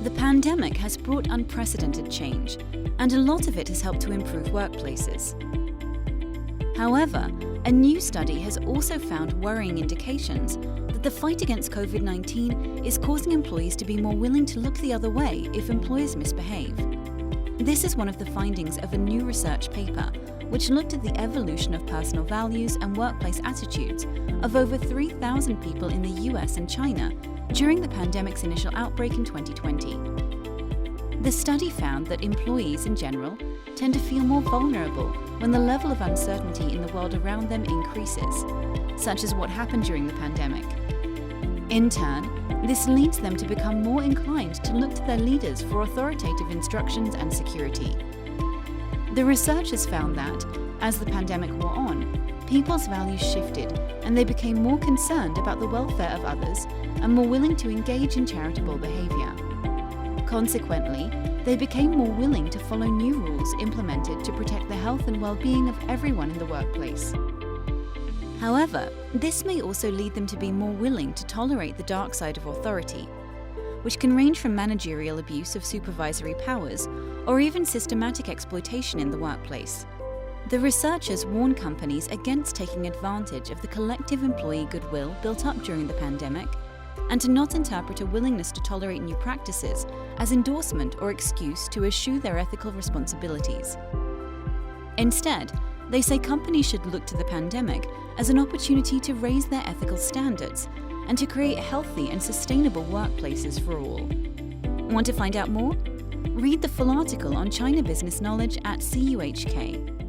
The pandemic has brought unprecedented change, and a lot of it has helped to improve workplaces. However, a new study has also found worrying indications that the fight against COVID-19 is causing employees to be more willing to look the other way if employers misbehave. This is one of the findings of a new research paper, which looked at the evolution of personal values and workplace attitudes of over 3,000 people in the US and China during the pandemic's initial outbreak in 2020. The study found that employees in general tend to feel more vulnerable when the level of uncertainty in the world around them increases, such as what happened during the pandemic. In turn, this leads them to become more inclined to look to their leaders for authoritative instructions and security. The researchers found that, as the pandemic wore on, people's values shifted and they became more concerned about the welfare of others and more willing to engage in charitable behavior. Consequently, they became more willing to follow new rules implemented to protect the health and well-being of everyone in the workplace. However, this may also lead them to be more willing to tolerate the dark side of authority, which can range from managerial abuse of supervisory powers or even systematic exploitation in the workplace. The researchers warn companies against taking advantage of the collective employee goodwill built up during the pandemic and to not interpret a willingness to tolerate new practices as endorsement or excuse to eschew their ethical responsibilities. Instead, they say companies should look to the pandemic as an opportunity to raise their ethical standards and to create healthy and sustainable workplaces for all. Want to find out more? Read the full article on China business knowledge at CUHK.